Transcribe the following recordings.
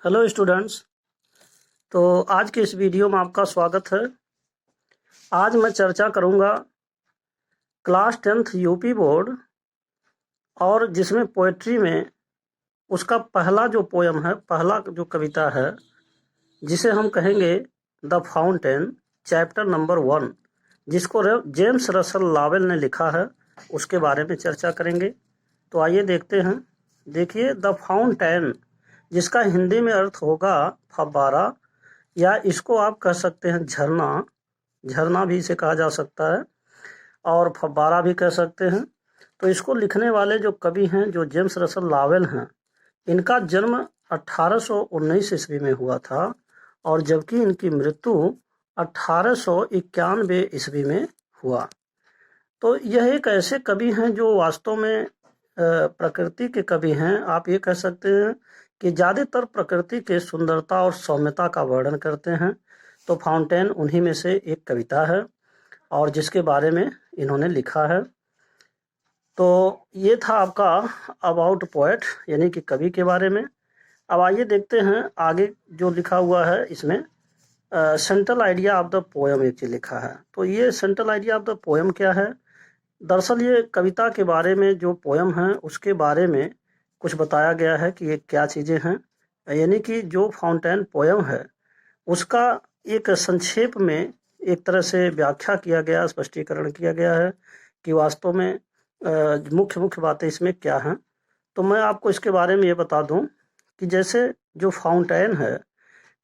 Hello students. तो आज के इस वीडियो में आपका स्वागत है। आज मैं चर्चा करूंगा क्लास 10th यूपी बोर्ड और जिसमें पोएट्री में उसका पहला जो पोयम है, पहला जो कविता है, जिसे हम कहेंगे द फाउंटेन, चैप्टर नंबर 1, जिसको जेम्स रसल लावेल ने लिखा है, उसके बारे में चर्चा करेंगे। तो आइए देखते हैं। देखिए, द फाउंटेन, जिसका हिंदी में अर्थ होगा फव्वारा, या इसको आप कह सकते हैं झरना। झरना भी इसे कहा जा सकता है और फव्वारा भी कह सकते हैं। तो इसको लिखने वाले जो कवि हैं, जो जेम्स रसल लावेल हैं, इनका जन्म 1819 ईस्वी में हुआ था और जबकि इनकी मृत्यु 1891 ईस्वी में हुआ। तो यह एक ऐसे कवि हैं जो वास्तव में प्रकृति के कवि हैं। आप ये कह सकते हैं कि ज़्यादातर प्रकृति के सुंदरता और सौम्यता का वर्णन करते हैं। तो फाउंटेन उन्हीं में से एक कविता है और जिसके बारे में इन्होंने लिखा है। तो ये था आपका अबाउट पोएट, यानी कि कवि के बारे में। अब आइए देखते हैं आगे जो लिखा हुआ है इसमें। Central idea of the poem एक चीज लिखा है। तो ये central idea of the poem क्या है? दरअसल ये कविता के बारे में, जो पोयम है उसके बारे में कुछ बताया गया है कि ये क्या चीज़ें हैं। यानी कि जो फाउंटेन पोयम है उसका एक संक्षेप में एक तरह से व्याख्या किया गया, स्पष्टीकरण किया गया है कि वास्तव में मुख्य मुख्य बातें इसमें क्या हैं। तो मैं आपको इसके बारे में ये बता दूं कि जैसे जो फाउंटेन है,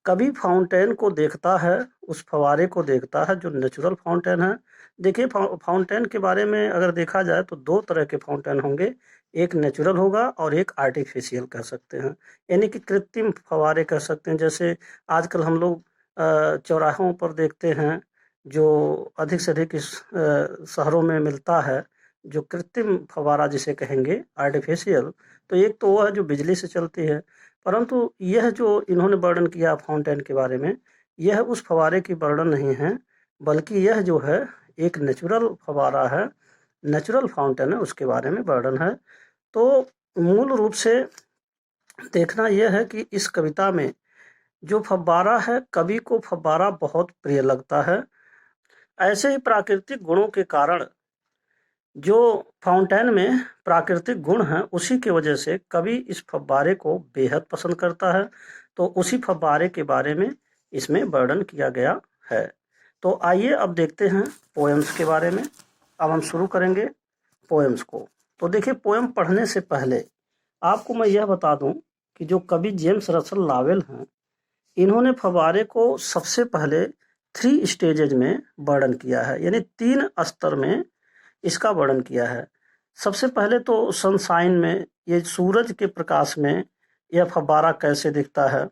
कभी फाउंटेन को देखता है, उस फवारे को देखता है जो नेचुरल फाउंटेन है। देखिए, फाउंटेन के बारे में अगर देखा जाए तो दो तरह के फाउंटेन होंगे, एक नेचुरल होगा और एक आर्टिफिशियल कह सकते हैं, यानी कि कृत्रिम फवारे कह सकते हैं। जैसे आजकल हम लोग चौराहों पर देखते हैं, जो अधिक से अधिक इस शहरों में मिलता है, जो कृत्रिम फवारा जिसे कहेंगे आर्टिफिशियल। तो एक तो वो है जो बिजली से चलती है, परंतु यह जो इन्होंने वर्णन किया फाउंटेन के बारे में, यह उस फवारे की वर्णन नहीं है, बल्कि यह जो है एक नेचुरल फवारा है, नेचुरल फाउंटेन है, उसके बारे में वर्णन है। तो मूल रूप से देखना यह है कि इस कविता में जो फव्वारा है, कवि को फव्वारा बहुत प्रिय लगता है। ऐसे ही प्राकृतिक गुणों के कारण, जो फाउंटेन में प्राकृतिक गुण हैं, उसी की वजह से कवि इस फव्वारे को बेहद पसंद करता है। तो उसी फव्वारे के बारे में इसमें वर्णन किया गया है। तो आइए अब देखते हैं पोएम्स के बारे में। अब हम शुरू करेंगे पोएम्स को। तो देखिए, पोएम पढ़ने से पहले आपको मैं यह बता दूं कि जो कवि जेम्स रसल लावेल हैं, इन्होंने फव्वारे को सबसे पहले 3 स्टेजेज में वर्णन किया है, यानी 3 स्तर में इसका वर्णन किया है। सबसे पहले तो सनशाइन में, ये सूरज के प्रकाश में यह फव्वारा कैसे दिखता है।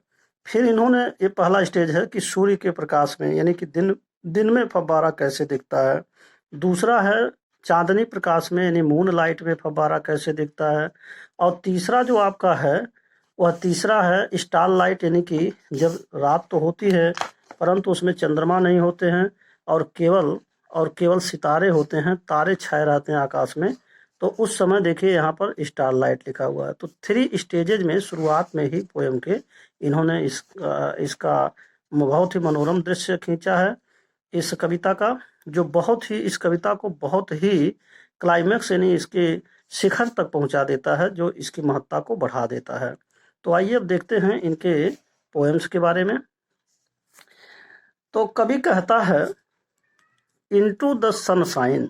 फिर इन्होंने, ये पहला स्टेज है कि सूर्य के प्रकाश में, यानी कि दिन दिन में फव्वारा कैसे दिखता है। दूसरा है चांदनी प्रकाश में, यानी मून लाइट में फव्वारा कैसे दिखता है। और तीसरा जो आपका है, वह तीसरा है स्टार लाइट, यानी कि जब रात तो होती है परंतु उसमें चंद्रमा नहीं होते हैं और केवल सितारे होते हैं, तारे छाए रहते हैं आकाश में। तो उस समय देखिए यहाँ पर स्टार लाइट लिखा हुआ है। तो 3 स्टेजेज में शुरुआत में ही पोएम के इन्होंने इसका बहुत ही मनोरम दृश्य खींचा है इस कविता का, जो बहुत ही, इस कविता को बहुत ही क्लाइमैक्स, यानी इसके शिखर तक पहुंचा देता है, जो इसकी महत्ता को बढ़ा देता है। तो आइए अब देखते हैं इनके पोएम्स के बारे में। तो कवि कहता है, इनटू द सनशाइन,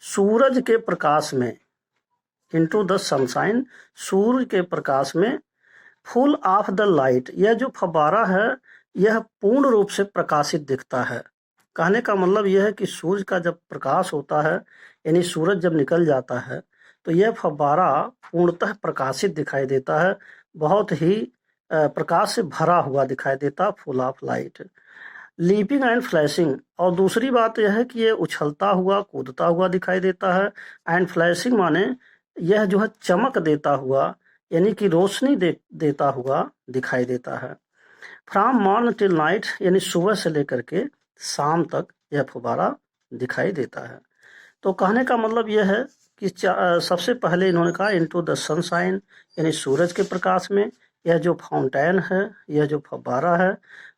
सूरज के प्रकाश में, इनटू द सनशाइन, सूर्य के प्रकाश में, फुल ऑफ द लाइट, यह जो फव्वारा है यह पूर्ण रूप से प्रकाशित दिखता है। कहने का मतलब यह है कि सूर्य का जब प्रकाश होता है, यानी सूरज जब निकल जाता है, तो यह फव्वारा पूर्णतः प्रकाशित दिखाई देता है, बहुत ही प्रकाश से भरा हुआ दिखाई देता, full of light. Leaping and flashing, और दूसरी बात यह है कि ये उछलता हुआ, कूदता हुआ दिखाई देता है। एंड फ्लैशिंग माने यह जो है चमक देता हुआ, यानी कि रोशनी देता हुआ दिखाई देता है। फ्रॉम मॉर्न टिल नाइट, यानी सुबह से लेकर के शाम तक यह फुब्बारा दिखाई देता है। तो कहने का मतलब यह है कि सबसे पहले इन्होंने कहा इनटू द सनशाइन, यानी सूरज के प्रकाश में, यह जो फाउंटेन है, यह जो फव्वारा है,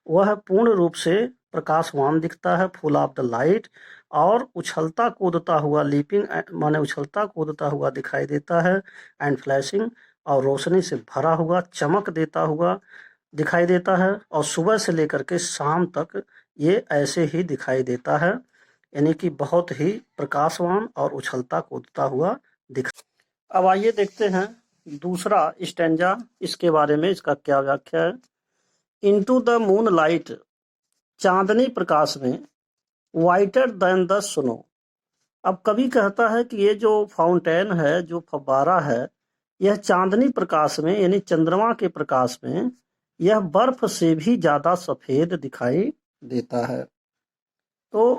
वह पूर्ण रूप से प्रकाशवान दिखता है, फुल ऑफ द लाइट, और उछलता कूदता हुआ, लीपिंग माने उछलता कूदता हुआ दिखाई देता है, एंड फ्लैशिंग, और रोशनी से भरा हुआ, चमक देता हुआ दिखाई देता है, और सुबह से लेकर के शाम तक ये ऐसे ही दिखाई देता है, यानी कि बहुत ही प्रकाशवान और उछलता कूदता हुआ दिख। अब आइए देखते हैं दूसरा स्टैंजा, इसके बारे में इसका क्या व्याख्या है। इनटू द मून लाइट, चांदनी प्रकाश में, वाइटर देन द स्नो। अब कवि कहता है कि ये जो फाउंटेन है, जो फव्वारा है, यह चांदनी प्रकाश में यानी चंद्रमा के प्रकाश में यह बर्फ से भी ज्यादा सफेद दिखाई देता है। तो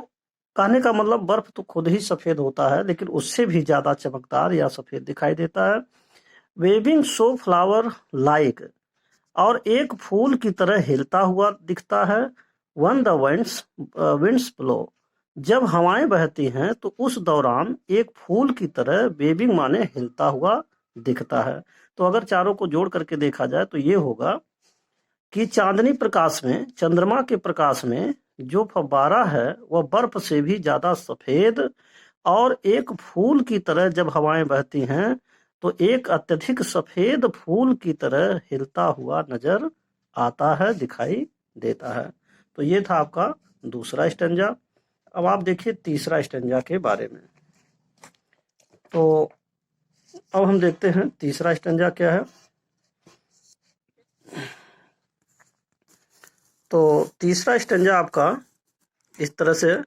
कहने का मतलब बर्फ तो खुद ही सफेद होता है, लेकिन उससे भी ज्यादा चमकदार या सफेद दिखाई देता है। वेविंग सो फ्लावर लाइक, और एक फूल की तरह हिलता हुआ दिखता है। वन द विंड्स ब्लो, जब हवाएं बहती हैं तो उस दौरान एक फूल की तरह वेविंग माने हिलता हुआ दिखता है। तो अगर चारों को जोड़ करके देखा जाए तो ये होगा कि चांदनी प्रकाश में, चंद्रमा के प्रकाश में जो फव्वारा है वह बर्फ से भी ज्यादा सफेद, और एक फूल की तरह जब हवाएं बहती हैं तो एक अत्यधिक सफेद फूल की तरह हिलता हुआ नजर आता है, दिखाई देता है। तो ये था आपका दूसरा स्टैंजा। अब आप देखिए तीसरा स्टैंजा के बारे में। तो अब हम देखते हैं तीसरा स्टैंजा क्या है। तो तीसरा स्टैंजा आपका इस तरह से,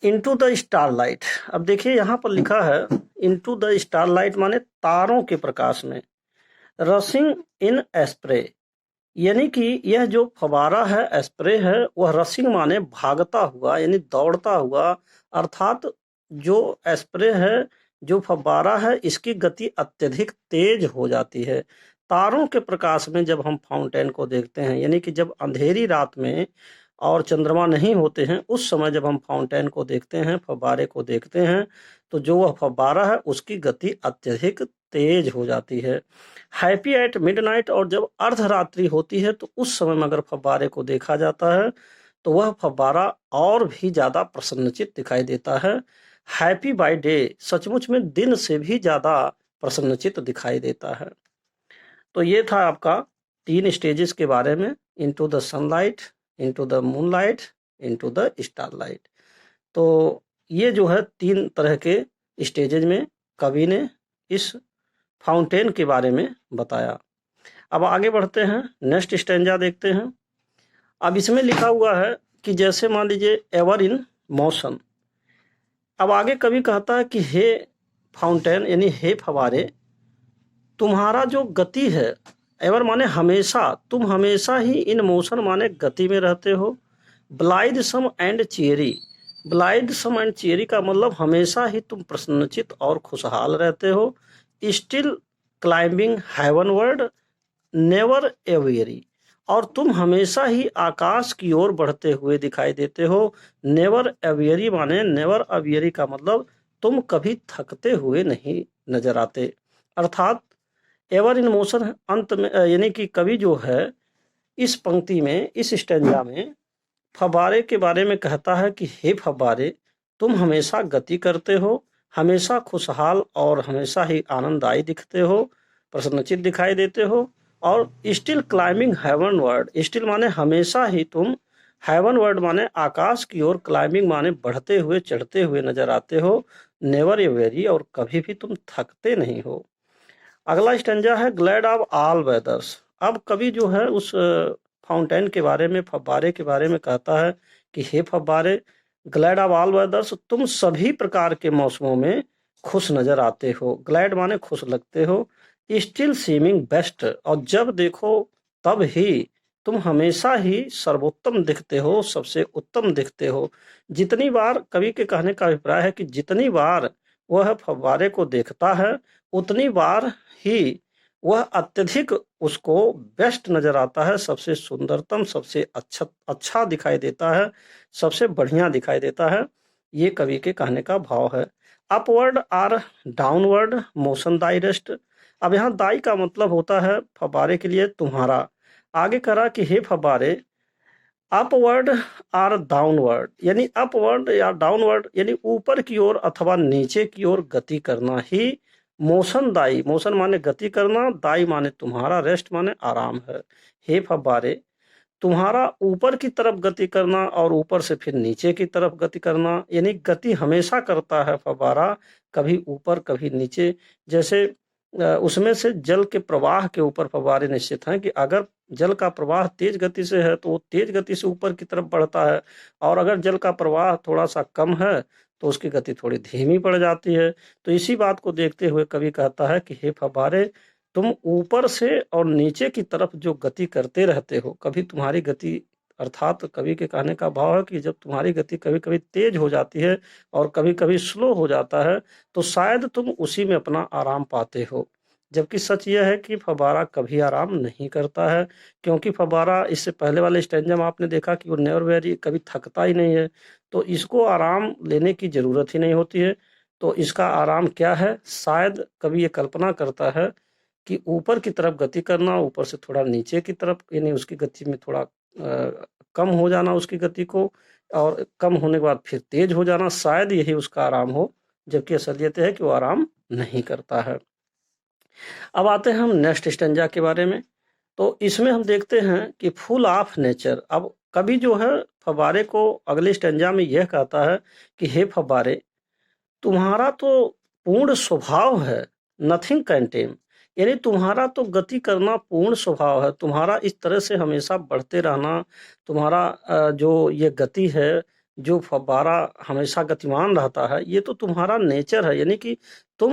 इनटू द स्टारलाइट। अब देखिए यहाँ पर लिखा है इनटू द स्टारलाइट माने तारों के प्रकाश में, रसिंग इन एस्प्रे, यानी कि यह जो फवारा है, एस्प्रे है, वह रसिंग माने भागता हुआ यानी दौड़ता हुआ, अर्थात जो एस्प्रे है, जो फव्वारा है, इसकी गति अत्यधिक तेज हो जाती है। तारों के प्रकाश में जब हम फाउंटेन को देखते हैं, यानी कि जब अंधेरी रात में और चंद्रमा नहीं होते हैं, उस समय जब हम फाउंटेन को देखते हैं, फव्वारे को देखते हैं, तो जो वह फव्वारा है उसकी गति अत्यधिक तेज हो जाती है। हैप्पी एट मिडनाइट, और जब अर्धरात्रि होती है तो उस समय में अगर फव्वारे को देखा जाता है तो वह फव्वारा और भी ज्यादा प्रसन्नचित्त दिखाई देता है। हैप्पी बाय डे, सचमुच में दिन से भी ज्यादा प्रसन्नचित्त दिखाई देता है। तो ये था आपका 3 स्टेजेस के बारे में, into the sunlight, into the moonlight, into the starlight. तो ये जो है 3 तरह के स्टेजेज में कवि ने इस फाउंटेन के बारे में बताया। अब आगे बढ़ते हैं, नेक्स्ट स्टैंजा देखते हैं। अब इसमें लिखा हुआ है कि जैसे मान लीजिए एवर इन मोशन। अब आगे कवि कहता है कि हे फाउंटेन यानी हे फवारे, तुम्हारा जो गति है, एवर माने हमेशा, तुम हमेशा ही इन मोशन माने गति में रहते हो। Blithesome and cheery, blithesome and cheery का मतलब हमेशा ही तुम प्रसन्नचित और खुशहाल रहते हो। Still climbing heavenward, never aweary, और तुम हमेशा ही आकाश की ओर बढ़ते हुए दिखाई देते हो। नेवर ए वेरी माने, नेवर ए वेरी का मतलब तुम कभी थकते हुए नहीं नजर आते। अर्थात एवर इन मोशन अंत में, यानी कि कवि जो है इस पंक्ति में, इस स्टैंजा में फव्वारे के बारे में कहता है कि हे फव्वारे, तुम हमेशा गति करते हो, हमेशा खुशहाल और हमेशा ही आनंददायी दिखते हो, प्रसन्नचित दिखाई देते हो, और still climbing heavenward, still माने हमेशा ही तुम, हेवन वर्ड माने आकाश की ओर, क्लाइंबिंग माने बढ़ते हुए, चढ़ते हुए नजर आते हो। नेवर ए वेरी, और कभी भी तुम थकते नहीं हो। अगला स्टैंजा है ग्लैड ऑफ ऑल वेदर्स। अब कवि जो है उस फाउंटेन के बारे में, फव्वारे के बारे में कहता है कि हे फव्वारे, ग्लैड ऑफ ऑल वेदर्स, तुम सभी प्रकार के मौसमों में खुश नजर आते हो। ग्लैड माने खुश लगते हो। स्टिल सीमिंग बेस्ट, और जब देखो तब ही तुम हमेशा ही सर्वोत्तम दिखते हो, सबसे उत्तम दिखते हो। जितनी बार, कवि के कहने का अभिप्राय है कि जितनी बार वह फव्वारे को देखता है उतनी बार ही वह अत्यधिक उसको बेस्ट नजर आता है, सबसे सुंदरतम, सबसे अच्छा दिखाई देता है, सबसे बढ़िया दिखाई देता है। ये कवि के कहने का भाव है। Upward or downward motion thy rest, अब यहाँ दाई का मतलब होता है फव्वारे के लिए तुम्हारा। आगे करा कि हे फव्वारे, अपवर्ड और डाउनवर्ड, यानी अपवर्ड या डाउनवर्ड यानी ऊपर की ओर अथवा नीचे की ओर गति करना ही मोशन दाई, मोशन माने गति करना, दाई माने तुम्हारा, रेस्ट माने आराम है। हे फव्वारे, तुम्हारा ऊपर की तरफ गति करना और ऊपर से फिर नीचे की तरफ गति करना, यानी गति हमेशा करता है फव्वारा, कभी ऊपर कभी नीचे। जैसे उसमें से जल के प्रवाह के ऊपर फव्वारे निश्चित हैं कि अगर जल का प्रवाह तेज गति से है तो वो तेज गति से ऊपर की तरफ बढ़ता है, और अगर जल का प्रवाह थोड़ा सा कम है तो उसकी गति थोड़ी धीमी पड़ जाती है। तो इसी बात को देखते हुए कवि कहता है कि हे फव्वारे, तुम ऊपर से और नीचे की तरफ जो गति करते रहते हो, कभी तुम्हारी गति, अर्थात कवि के कहने का भाव है कि जब तुम्हारी गति कभी कभी तेज हो जाती है और कभी कभी स्लो हो जाता है, तो शायद तुम उसी में अपना आराम पाते हो। जबकि सच यह है कि फव्वारा कभी आराम नहीं करता है, क्योंकि फव्वारा, इससे पहले वाले स्टैंजा में आपने देखा कि वो नेवर वेरी, कभी थकता ही नहीं है, तो इसको आराम लेने की जरूरत ही नहीं होती है। तो इसका आराम क्या है? शायद कभी ये कल्पना करता है कि ऊपर की तरफ गति करना, ऊपर से थोड़ा नीचे की तरफ, यानी उसकी गति में थोड़ा कम हो जाना उसकी गति को, और कम होने के बाद फिर तेज हो जाना, शायद यही उसका आराम हो। जबकि असलियत है कि वो आराम नहीं करता है। अब आते हैं हम नेक्स्ट स्टेंजा के बारे में। तो इसमें हम देखते हैं कि फुल ऑफ नेचर। अब कभी जो है फव्वारे को अगले स्टेंजा में यह कहता है कि हे फव्वारे, तुम्हारा तो पूर्ण स्वभाव है, नथिंग कैन टेम, यानी तुम्हारा तो गति करना पूर्ण स्वभाव है, तुम्हारा इस तरह से हमेशा बढ़ते रहना, तुम्हारा जो ये गति है, जो फव्वारा हमेशा गतिमान रहता है, ये तो तुम्हारा नेचर है। यानी कि तुम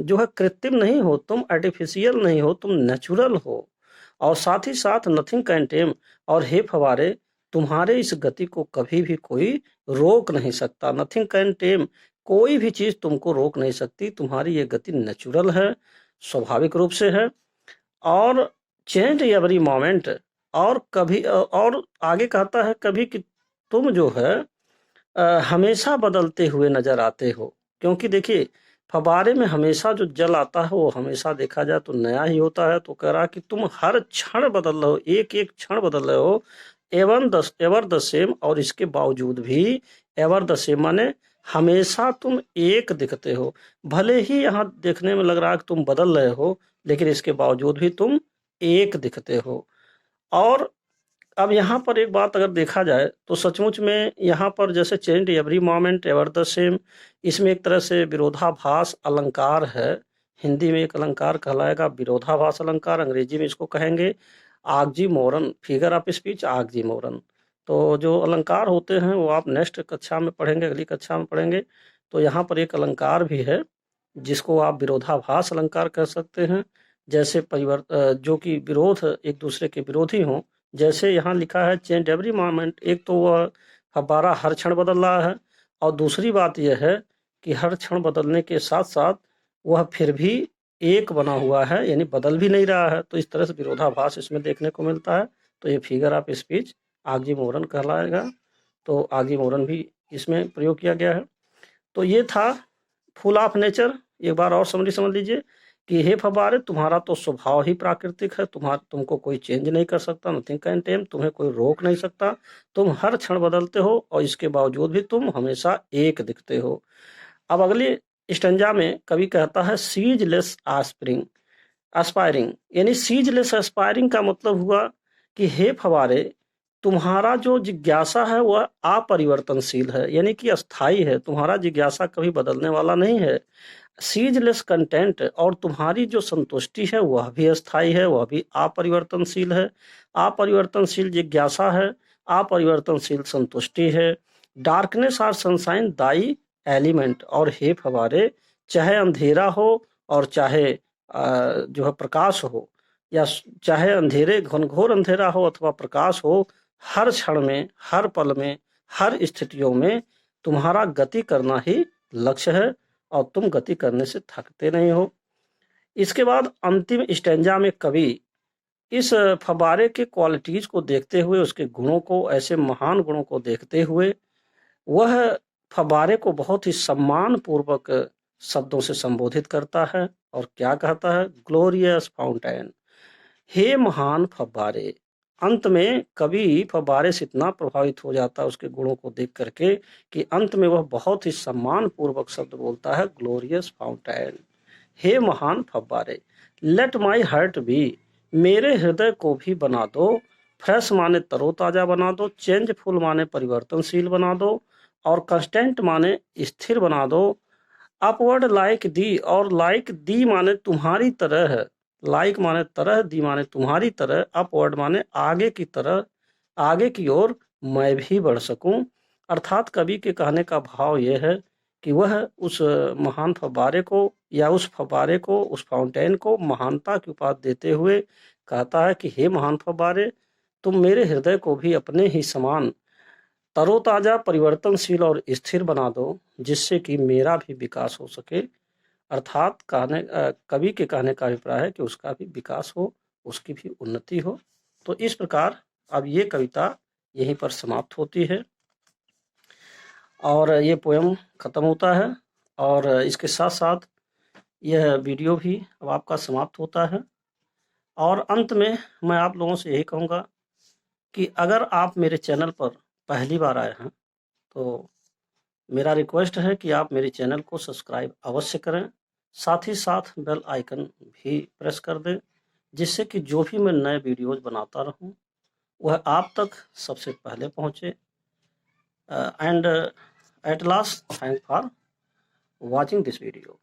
जो है कृत्रिम नहीं हो, तुम आर्टिफिशियल नहीं हो, तुम नेचुरल हो। और साथ ही साथ नथिंग कैन टेम, और हे फव्वारे, तुम्हारे इस गति को कभी भी कोई रोक नहीं सकता। नथिंग कैन टेम, कोई भी चीज तुमको रोक नहीं सकती, तुम्हारी ये गति नेचुरल है, स्वाभाविक रूप से है, और चेंज एवरी मोमेंट। और कभी और आगे कहता है कभी कि तुम जो है हमेशा बदलते हुए नजर आते हो। क्योंकि देखिए, फव्वारे में हमेशा जो जल आता है वो हमेशा देखा जाए तो नया ही होता है। तो कह रहा कि तुम हर क्षण बदल रहे हो, एक एक क्षण बदल रहे हो, एवर द सेम, और इसके बावजूद भी एवर द सेम माने हमेशा तुम एक दिखते हो। भले ही यहाँ देखने में लग रहा है कि तुम बदल रहे हो, लेकिन इसके बावजूद भी तुम एक दिखते हो। और अब यहाँ पर एक बात अगर देखा जाए तो सचमुच में यहाँ पर जैसे change every moment ever the same, इसमें एक तरह से विरोधाभास अलंकार है। हिंदी में एक अलंकार कहलाएगा विरोधाभास अलंकार, अंग्रेजी में इसको कहेंगे oxymoron, figure of speech oxymoron. तो जो अलंकार होते हैं वो आप नेक्स्ट कक्षा में पढ़ेंगे, अगली कक्षा में पढ़ेंगे। तो यहाँ पर एक अलंकार भी है जिसको आप विरोधाभास अलंकार कह सकते हैं। जैसे जो कि विरोध, एक दूसरे के विरोधी हों। जैसे यहाँ लिखा है चेंज एवरी मोमेंट, एक तो वह फव्वारा हर क्षण बदल रहा है, और दूसरी बात यह है कि हर क्षण बदलने के साथ साथ वह फिर भी एक बना हुआ है, यानी बदल भी नहीं रहा है। तो इस तरह से विरोधाभास इसमें देखने को मिलता है। तो ये फिगर ऑफ स्पीच ऑक्सीमोरन कहलाएगा। तो ऑक्सीमोरन भी इसमें प्रयोग किया गया है। तो ये था फुल ऑफ नेचर। एक बार और समझ लीजिए कि हे फव्वारे, तुम्हारा तो स्वभाव ही प्राकृतिक है, तुमको कोई चेंज नहीं कर सकता, नथिंग कैन टेम, तुम्हें कोई रोक नहीं सकता, तुम हर क्षण बदलते हो, और इसके बावजूद भी तुम हमेशा एक दिखते हो। अब अगली स्टंजा में कवि कहता है सीजलेस एस्पायरिंग, यानी सीजलेस एस्पायरिंग का मतलब हुआ कि हे फव्वारे, तुम्हारा जो जिज्ञासा है वह अपरिवर्तनशील है, यानी कि अस्थाई है, तुम्हारा जिज्ञासा कभी बदलने वाला नहीं है। सीजलेस कंटेंट, और तुम्हारी जो संतुष्टि है वह भी अस्थाई है, वह भी अपरिवर्तनशील है। अपरिवर्तनशील जिज्ञासा है, अपरिवर्तनशील संतुष्टि है। डार्कनेस और सनशाइन दाई एलिमेंट, और हे फव्वारे, चाहे अंधेरा हो और चाहे जो है प्रकाश हो, या चाहे अंधेरे, घनघोर अंधेरा हो अथवा प्रकाश हो, हर क्षण में, हर पल में, हर स्थितियों में तुम्हारा गति करना ही लक्ष्य है, और तुम गति करने से थकते नहीं हो। इसके बाद अंतिम स्टेंजा में कवि इस फव्वारे के क्वालिटीज को देखते हुए, उसके गुणों को, ऐसे महान गुणों को देखते हुए, वह फव्वारे को बहुत ही सम्मान पूर्वक शब्दों से संबोधित करता है और क्या कहता है, ग्लोरियस फाउंटेन, हे महान फव्वारे। अंत में कवि फव्वारे से इतना प्रभावित हो जाता है उसके गुणों को देख करके कि अंत में वह बहुत ही सम्मान पूर्वक शब्द बोलता है, ग्लोरियस फाउंटेन, हे महान फव्वारे। लेट माई हार्ट बी, मेरे हृदय को भी बना दो। फ्रेश माने तरोताजा बना दो, चेंजफुल माने परिवर्तनशील बना दो, और कंस्टेंट माने स्थिर बना दो। अपवर्ड लाइक दी, और लाइक दी माने तुम्हारी तरह, लाइक माने तरह, दी माने तुम्हारी तरह, अपवर्ड माने आगे की तरह, आगे की ओर मैं भी बढ़ सकूं। अर्थात कवि के कहने का भाव यह है कि वह उस महान फव्वारे को या उस फव्वारे को, उस फाउंटेन को महानता की उपाधि देते हुए कहता है कि हे महान फव्वारे, तुम मेरे हृदय को भी अपने ही समान तरोताजा, परिवर्तनशील और स्थिर बना दो, जिससे कि मेरा भी विकास हो सके। अर्थात कवि के कहने का अभिप्राय है कि उसका भी विकास हो, उसकी भी उन्नति हो। तो इस प्रकार अब ये कविता यहीं पर समाप्त होती है और ये पोयम ख़त्म होता है, और इसके साथ साथ यह वीडियो भी अब आपका समाप्त होता है। और अंत में मैं आप लोगों से यही कहूँगा कि अगर आप मेरे चैनल पर पहली बार आए हैं तो मेरा रिक्वेस्ट है कि आप मेरे चैनल को सब्सक्राइब अवश्य करें, साथ ही साथ बेल आइकन भी प्रेस कर दें, जिससे कि जो भी मैं नए वीडियोज़ बनाता रहूं वह आप तक सबसे पहले पहुंचे। And at last, thank for watching this video.